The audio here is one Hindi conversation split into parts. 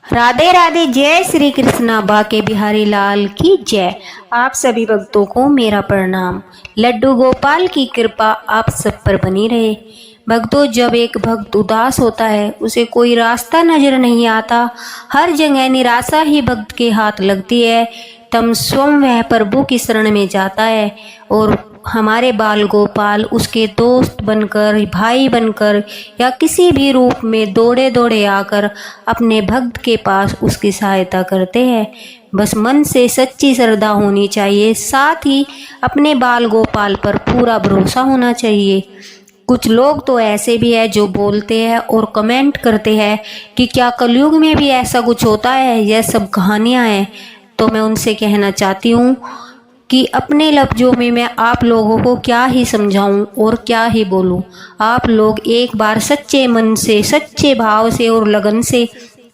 राधे राधे। जय श्री कृष्णा। बाके बिहारी लाल की जय। आप सभी भक्तों को मेरा प्रणाम। लड्डू गोपाल की कृपा आप सब पर बनी रहे। भक्तों, जब एक भक्त उदास होता है, उसे कोई रास्ता नजर नहीं आता, हर जगह निराशा ही भक्त के हाथ लगती है, तब स्वयं वह प्रभु की शरण में जाता है और हमारे बाल गोपाल उसके दोस्त बनकर, भाई बनकर या किसी भी रूप में दौड़े दौड़े आकर अपने भक्त के पास उसकी सहायता करते हैं। बस मन से सच्ची श्रद्धा होनी चाहिए, साथ ही अपने बाल गोपाल पर पूरा भरोसा होना चाहिए। कुछ लोग तो ऐसे भी हैं जो बोलते हैं और कमेंट करते हैं कि क्या कलयुग में भी ऐसा कुछ होता है, यह सब कहानियां हैं। तो मैं उनसे कहना चाहती हूँ कि अपने लफ्ज़ों में मैं आप लोगों को क्या ही समझाऊं और क्या ही बोलूं। आप लोग एक बार सच्चे मन से, सच्चे भाव से और लगन से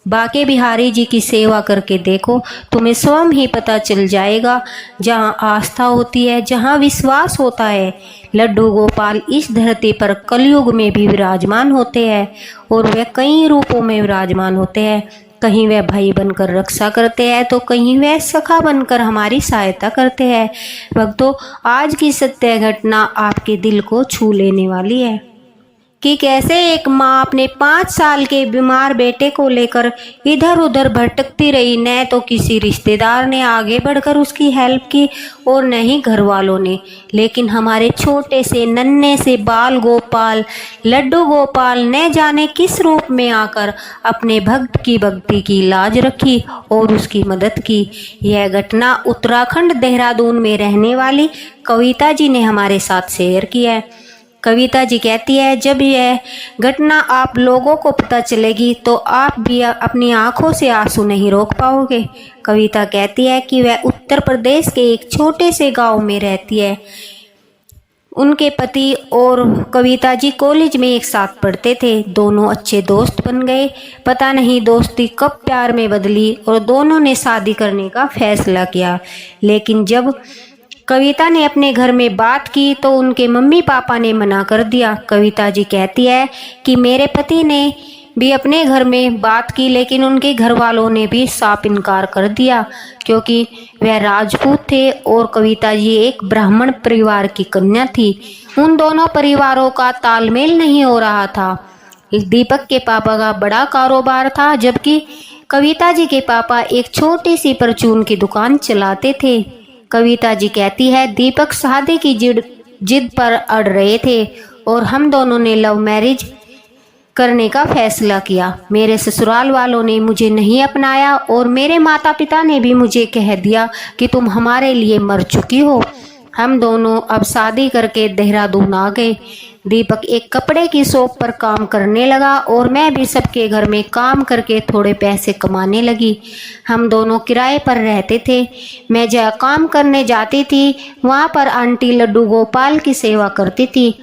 बाके बिहारी जी की सेवा करके देखो, तुम्हें स्वयं ही पता चल जाएगा। जहाँ आस्था होती है, जहाँ विश्वास होता है, लड्डू गोपाल इस धरती पर कलयुग में भी विराजमान होते हैं और वे कई रूपों में विराजमान होते हैं। कहीं वह भाई बनकर रक्षा करते हैं तो कहीं वह सखा बनकर हमारी सहायता करते हैं। भक्तों, आज की सत्य घटना आपके दिल को छू लेने वाली है कि कैसे एक माँ अपने 5 साल के बीमार बेटे को लेकर इधर उधर भटकती रही। न तो किसी रिश्तेदार ने आगे बढ़कर उसकी हेल्प की और न ही घर वालों ने, लेकिन हमारे छोटे से नन्हे से बाल गोपाल, लड्डू गोपाल न जाने किस रूप में आकर अपने भक्त की भक्ति की लाज रखी और उसकी मदद की। यह घटना उत्तराखंड देहरादून में रहने वाली कविता जी ने हमारे साथ शेयर किया है। कविता जी कहती है, जब यह घटना आप लोगों को पता चलेगी तो आप भी अपनी आंखों से आंसू नहीं रोक पाओगे। कविता कहती है कि वह उत्तर प्रदेश के एक छोटे से गांव में रहती है। उनके पति और कविता जी कॉलेज में एक साथ पढ़ते थे। दोनों अच्छे दोस्त बन गए। पता नहीं दोस्ती कब प्यार में बदली और दोनों ने शादी करने का फैसला किया। लेकिन जब कविता ने अपने घर में बात की तो उनके मम्मी पापा ने मना कर दिया। कविता जी कहती है कि मेरे पति ने भी अपने घर में बात की, लेकिन उनके घर वालों ने भी साफ इनकार कर दिया, क्योंकि वह राजपूत थे और कविता जी एक ब्राह्मण परिवार की कन्या थी। उन दोनों परिवारों का तालमेल नहीं हो रहा था। दीपक के पापा का बड़ा कारोबार था, जबकि कविता जी के पापा एक छोटी सी परचून की दुकान चलाते थे। कविता जी कहती है, दीपक शादी की जिद पर अड़ रहे थे और हम दोनों ने लव मैरिज करने का फैसला किया। मेरे ससुराल वालों ने मुझे नहीं अपनाया और मेरे माता पिता ने भी मुझे कह दिया कि तुम हमारे लिए मर चुकी हो। हम दोनों अब शादी करके देहरादून आ गए। दीपक एक कपड़े की शॉप पर काम करने लगा और मैं भी सबके घर में काम करके थोड़े पैसे कमाने लगी। हम दोनों किराए पर रहते थे। मैं जहाँ काम करने जाती थी वहाँ पर आंटी लड्डू गोपाल की सेवा करती थी।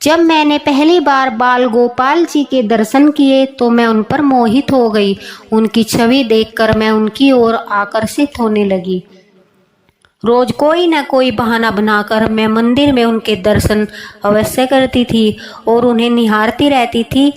जब मैंने पहली बार बाल गोपाल जी के दर्शन किए तो मैं उन पर मोहित हो गई। उनकी छवि देखकर मैं उनकी ओर आकर्षित होने लगी। रोज कोई न कोई बहाना बनाकर मैं मंदिर में उनके दर्शन अवश्य करती थी और उन्हें निहारती रहती थी।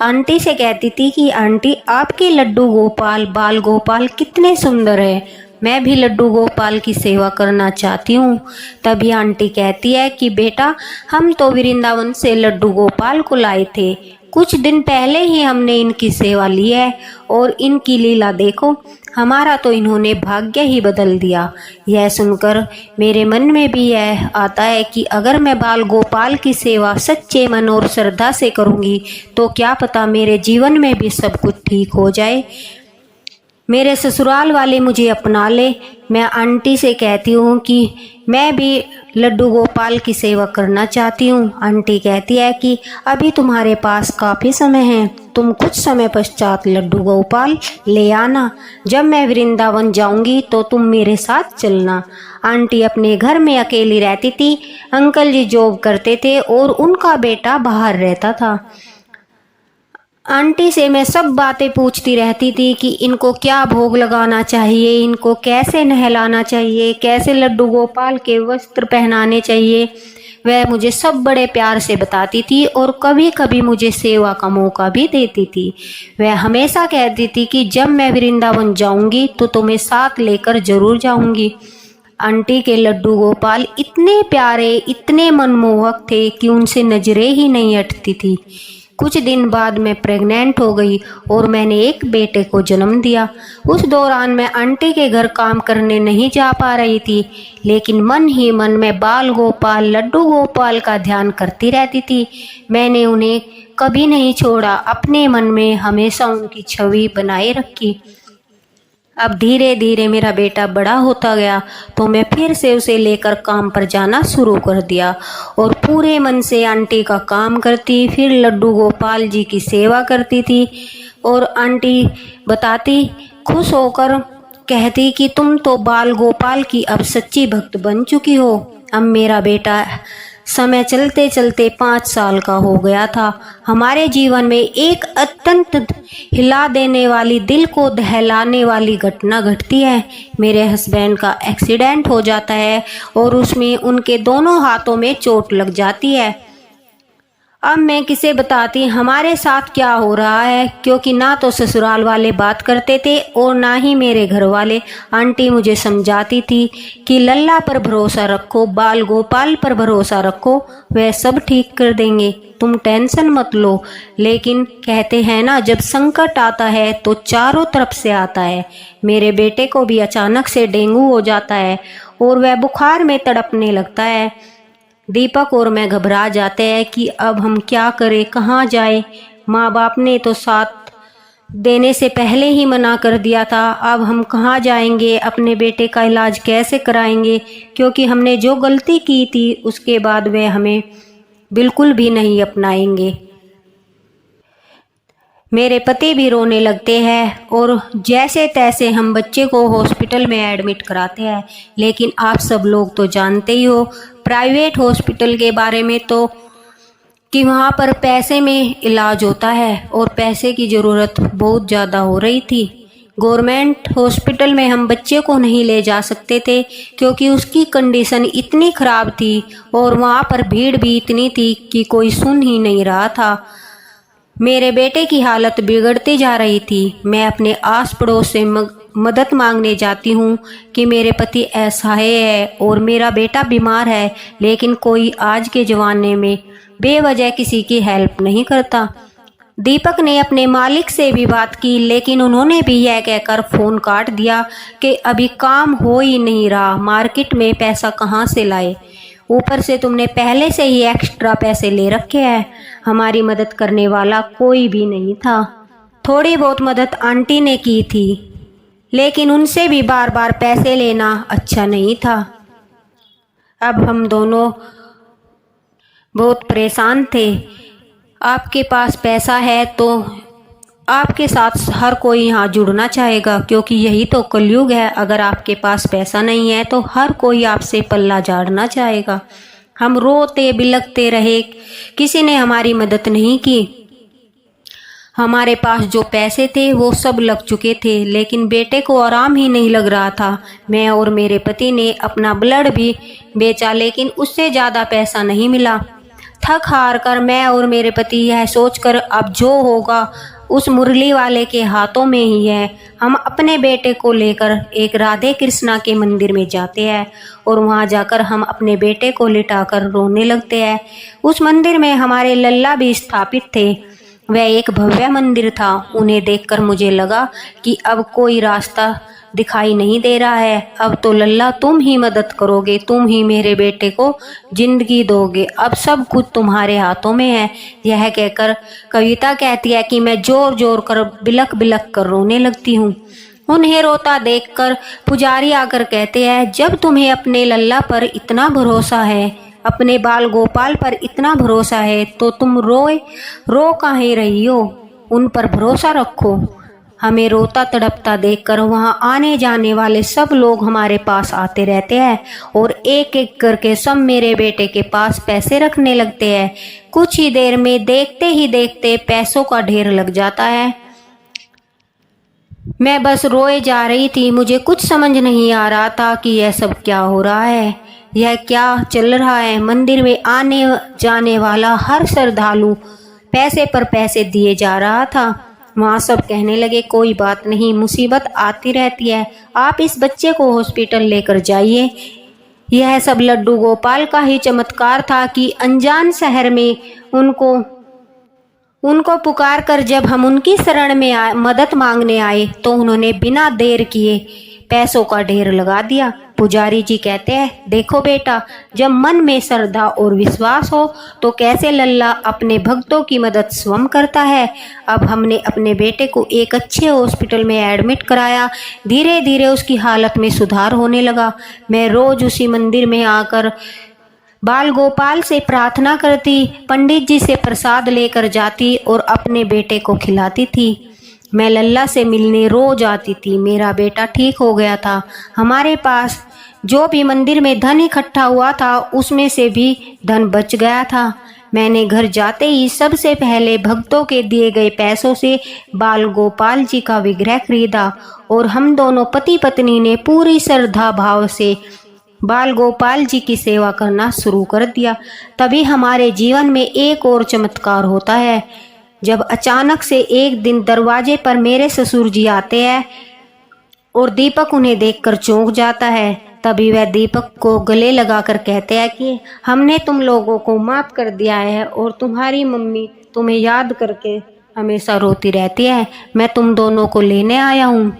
आंटी से कहती थी कि आंटी, आपके लड्डू गोपाल, बाल गोपाल कितने सुंदर हैं। मैं भी लड्डू गोपाल की सेवा करना चाहती हूँ। तभी आंटी कहती है कि बेटा, हम तो वृंदावन से लड्डू गोपाल को लाए थे। कुछ दिन पहले ही हमने इनकी सेवा ली है और इनकी लीला देखो, हमारा तो इन्होंने भाग्य ही बदल दिया। यह सुनकर मेरे मन में भी यह आता है कि अगर मैं बाल गोपाल की सेवा सच्चे मन और श्रद्धा से करूँगी तो क्या पता मेरे जीवन में भी सब कुछ ठीक हो जाए, मेरे ससुराल वाले मुझे अपना ले। मैं आंटी से कहती हूँ कि मैं भी लड्डू गोपाल की सेवा करना चाहती हूँ। आंटी कहती है कि अभी तुम्हारे पास काफ़ी समय है, तुम कुछ समय पश्चात लड्डू गोपाल ले आना। जब मैं वृंदावन जाऊंगी तो तुम मेरे साथ चलना। आंटी अपने घर में अकेली रहती थी। अंकल जी जॉब करते थे और उनका बेटा बाहर रहता था। आंटी से मैं सब बातें पूछती रहती थी कि इनको क्या भोग लगाना चाहिए, इनको कैसे नहलाना चाहिए, कैसे लड्डू गोपाल के वस्त्र पहनाने चाहिए। वह मुझे सब बड़े प्यार से बताती थी और कभी कभी मुझे सेवा का मौका भी देती थी। वह हमेशा कहती थी कि जब मैं वृंदावन जाऊंगी तो तुम्हें साथ लेकर जरूर जाऊंगी। आंटी के लड्डू गोपाल इतने प्यारे, इतने मनमोहक थे कि उनसे नजरें ही नहीं हटती थी। कुछ दिन बाद मैं प्रेग्नेंट हो गई और मैंने एक बेटे को जन्म दिया। उस दौरान मैं आंटी के घर काम करने नहीं जा पा रही थी, लेकिन मन ही मन में बाल गोपाल, लड्डू गोपाल का ध्यान करती रहती थी। मैंने उन्हें कभी नहीं छोड़ा, अपने मन में हमेशा उनकी छवि बनाए रखी। अब धीरे धीरे मेरा बेटा बड़ा होता गया तो मैं फिर से उसे लेकर काम पर जाना शुरू कर दिया और पूरे मन से आंटी का काम करती, फिर लड्डू गोपाल जी की सेवा करती थी। और आंटी बताती, खुश होकर कहती कि तुम तो बाल गोपाल की अब सच्ची भक्त बन चुकी हो। अब मेरा बेटा समय चलते चलते 5 साल का हो गया था। हमारे जीवन में एक अत्यंत हिला देने वाली, दिल को दहलाने वाली घटना घटती है। मेरे हस्बैंड का एक्सीडेंट हो जाता है और उसमें उनके दोनों हाथों में चोट लग जाती है। अब मैं किसे बताती हमारे साथ क्या हो रहा है, क्योंकि ना तो ससुराल वाले बात करते थे और ना ही मेरे घर वाले। आंटी मुझे समझाती थी कि लल्ला पर भरोसा रखो, बाल गोपाल पर भरोसा रखो, वह सब ठीक कर देंगे, तुम टेंशन मत लो। लेकिन कहते हैं ना, जब संकट आता है तो चारों तरफ से आता है। मेरे बेटे को भी अचानक से डेंगू हो जाता है और वह बुखार में तड़पने लगता है। दीपक और मैं घबरा जाते हैं कि अब हम क्या करें, कहाँ जाए। माँ बाप ने तो साथ देने से पहले ही मना कर दिया था। अब हम कहाँ जाएंगे, अपने बेटे का इलाज कैसे कराएंगे, क्योंकि हमने जो गलती की थी उसके बाद वे हमें बिल्कुल भी नहीं अपनाएंगे। मेरे पति भी रोने लगते हैं और जैसे तैसे हम बच्चे को हॉस्पिटल में एडमिट कराते हैं। लेकिन आप सब लोग तो जानते ही हो प्राइवेट हॉस्पिटल के बारे में, तो कि वहाँ पर पैसे में इलाज होता है और पैसे की ज़रूरत बहुत ज़्यादा हो रही थी। गवर्नमेंट हॉस्पिटल में हम बच्चे को नहीं ले जा सकते थे क्योंकि उसकी कंडीशन इतनी ख़राब थी और वहाँ पर भीड़ भी इतनी थी कि कोई सुन ही नहीं रहा था। मेरे बेटे की हालत बिगड़ती जा रही थी। मैं अपने आस पड़ोस से मदद मांगने जाती हूँ कि मेरे पति असहाय है और मेरा बेटा बीमार है, लेकिन कोई आज के ज़माने में बेवजह किसी की हेल्प नहीं करता। दीपक ने अपने मालिक से भी बात की, लेकिन उन्होंने भी यह कहकर फ़ोन काट दिया कि अभी काम हो ही नहीं रहा, मार्केट में पैसा कहाँ से लाए, ऊपर से तुमने पहले से ही एक्स्ट्रा पैसे ले रखे हैं। हमारी मदद करने वाला कोई भी नहीं था। थोड़ी बहुत मदद आंटी ने की थी, लेकिन उनसे भी बार बार पैसे लेना अच्छा नहीं था। अब हम दोनों बहुत परेशान थे। आपके पास पैसा है तो आपके साथ हर कोई यहाँ जुड़ना चाहेगा, क्योंकि यही तो कलयुग है। अगर आपके पास पैसा नहीं है तो हर कोई आपसे पल्ला झाड़ना चाहेगा। हम रोते बिलखते रहे, किसी ने हमारी मदद नहीं की। हमारे पास जो पैसे थे वो सब लग चुके थे, लेकिन बेटे को आराम ही नहीं लग रहा था। मैं और मेरे पति ने अपना ब्लड भी बेचा, लेकिन उससे ज़्यादा पैसा नहीं मिला। थक हार कर मैं और मेरे पति यह सोचकर अब जो होगा उस मुरली वाले के हाथों में ही है, हम अपने बेटे को लेकर एक राधे कृष्णा के मंदिर में जाते हैं और वहां जाकर हम अपने बेटे को लिटाकर रोने लगते हैं। उस मंदिर में हमारे लल्ला भी स्थापित थे। वह एक भव्य मंदिर था। उन्हें देखकर मुझे लगा कि अब कोई रास्ता दिखाई नहीं दे रहा है। अब तो लल्ला तुम ही मदद करोगे, तुम ही मेरे बेटे को जिंदगी दोगे, अब सब कुछ तुम्हारे हाथों में है। यह कहकर कविता कहती है कि मैं जोर जोर कर बिलख बिलख कर रोने लगती हूँ। उन्हें रोता देखकर पुजारी आकर कहते हैं, जब तुम्हें अपने लल्ला पर इतना भरोसा है, अपने बाल गोपाल पर इतना भरोसा है, तो तुम रो काहे रही हो, उन पर भरोसा रखो। हमें रोता तड़पता देखकर वहाँ आने जाने वाले सब लोग हमारे पास आते रहते हैं और एक एक करके सब मेरे बेटे के पास पैसे रखने लगते हैं। कुछ ही देर में देखते ही देखते पैसों का ढेर लग जाता है। मैं बस रोए जा रही थी। मुझे कुछ समझ नहीं आ रहा था कि यह सब क्या हो रहा है। यह क्या चल रहा है? मंदिर में आने जाने वाला हर श्रद्धालु पैसे पर पैसे दिए जा रहा था। वहाँ सब कहने लगे, कोई बात नहीं, मुसीबत आती रहती है, आप इस बच्चे को हॉस्पिटल लेकर जाइए। यह सब लड्डू गोपाल का ही चमत्कार था कि अनजान शहर में उनको पुकार कर जब हम उनकी शरण में मदद मांगने आए तो उन्होंने बिना देर किए पैसों का ढेर लगा दिया। पुजारी जी कहते हैं, देखो बेटा, जब मन में श्रद्धा और विश्वास हो तो कैसे लल्ला अपने भक्तों की मदद स्वयं करता है। अब हमने अपने बेटे को एक अच्छे हॉस्पिटल में एडमिट कराया। धीरे धीरे उसकी हालत में सुधार होने लगा। मैं रोज उसी मंदिर में आकर बाल गोपाल से प्रार्थना करती, पंडित जी से प्रसाद लेकर जाती और अपने बेटे को खिलाती थी। मैं लल्ला से मिलने रोज आती थी। मेरा बेटा ठीक हो गया था। हमारे पास जो भी मंदिर में धन इकट्ठा हुआ था उसमें से भी धन बच गया था। मैंने घर जाते ही सबसे पहले भक्तों के दिए गए पैसों से बाल गोपाल जी का विग्रह खरीदा और हम दोनों पति पत्नी ने पूरी श्रद्धा भाव से बाल गोपाल जी की सेवा करना शुरू कर दिया। तभी हमारे जीवन में एक और चमत्कार होता है। जब अचानक से एक दिन दरवाजे पर मेरे ससुर जी आते हैं और दीपक उन्हें देखकर चौंक जाता है। तभी वह दीपक को गले लगाकर कहते हैं कि हमने तुम लोगों को माफ़ कर दिया है और तुम्हारी मम्मी तुम्हें याद करके हमेशा रोती रहती है। मैं तुम दोनों को लेने आया हूँ।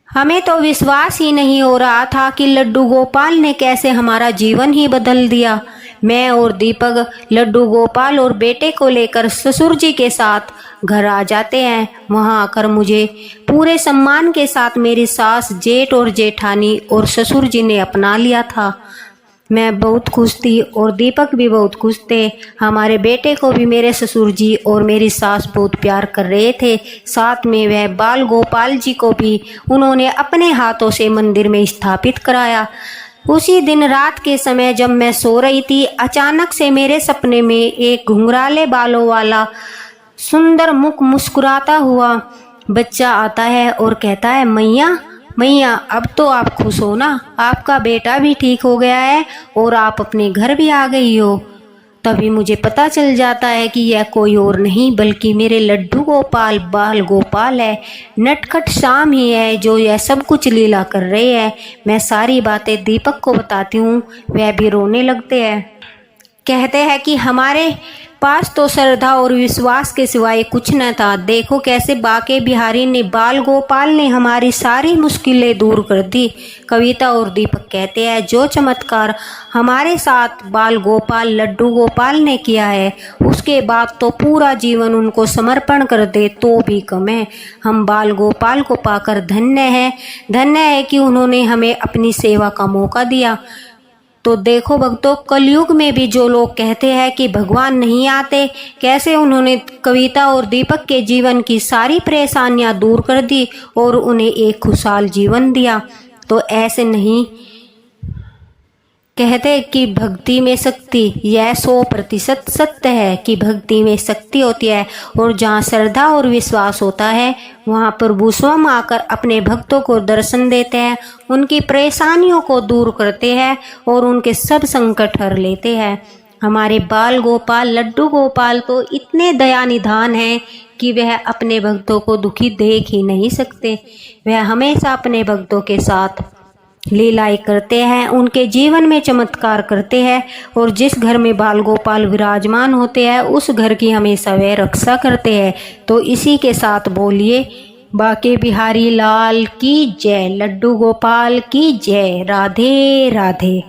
हमें तो विश्वास ही नहीं हो रहा था कि लड्डू गोपाल ने कैसे हमारा जीवन ही बदल दिया। मैं और दीपक लड्डू गोपाल और बेटे को लेकर ससुर जी के साथ घर आ जाते हैं। वहां आकर मुझे पूरे सम्मान के साथ मेरी सास, जेठ और जेठानी और ससुर जी ने अपना लिया था। मैं बहुत खुश थी और दीपक भी बहुत खुश थे। हमारे बेटे को भी मेरे ससुर जी और मेरी सास बहुत प्यार कर रहे थे। साथ में वह बाल गोपाल जी को भी उन्होंने अपने हाथों से मंदिर में स्थापित कराया। उसी दिन रात के समय जब मैं सो रही थी, अचानक से मेरे सपने में एक घुंघराले बालों वाला सुंदर मुख मुस्कुराता हुआ बच्चा आता है और कहता है, मैया मैया, अब तो आप खुश हो ना, आपका बेटा भी ठीक हो गया है और आप अपने घर भी आ गई हो। तभी मुझे पता चल जाता है कि यह कोई और नहीं बल्कि मेरे लड्डू गोपाल बाल गोपाल है। नटखट शाम ही है जो यह सब कुछ लीला कर रहे हैं। मैं सारी बातें दीपक को बताती हूँ, वह भी रोने लगते हैं। कहते हैं कि हमारे पास तो श्रद्धा और विश्वास के सिवाय कुछ न था। देखो कैसे बाके बिहारी ने बाल गोपाल ने हमारी सारी मुश्किलें दूर कर दी। कविता और दीपक कहते हैं, जो चमत्कार हमारे साथ बाल गोपाल लड्डू गोपाल ने किया है उसके बाद तो पूरा जीवन उनको समर्पण कर दे तो भी कम है। हम बाल गोपाल को पाकर धन्य है कि उन्होंने हमें अपनी सेवा का मौका दिया। तो देखो भक्तों, कलयुग में भी जो लोग कहते हैं कि भगवान नहीं आते, कैसे उन्होंने कविता और दीपक के जीवन की सारी परेशानियां दूर कर दी और उन्हें एक खुशहाल जीवन दिया। तो ऐसे नहीं कहते कि भक्ति में शक्ति, यह 100% सत्य है कि भक्ति में शक्ति होती है और जहाँ श्रद्धा और विश्वास होता है वहाँ प्रभु स्वयं आकर अपने भक्तों को दर्शन देते हैं, उनकी परेशानियों को दूर करते हैं और उनके सब संकट हर लेते हैं। हमारे बाल गोपाल लड्डू गोपाल तो इतने दया निधान हैं कि वह अपने भक्तों को दुखी देख ही नहीं सकते। वह हमेशा अपने भक्तों के साथ लीलाएं करते हैं, उनके जीवन में चमत्कार करते हैं और जिस घर में बाल गोपाल विराजमान होते हैं उस घर की हमेशा वे रक्षा करते हैं। तो इसी के साथ बोलिए, बाके बिहारी लाल की जय, लड्डू गोपाल की जय, राधे राधे।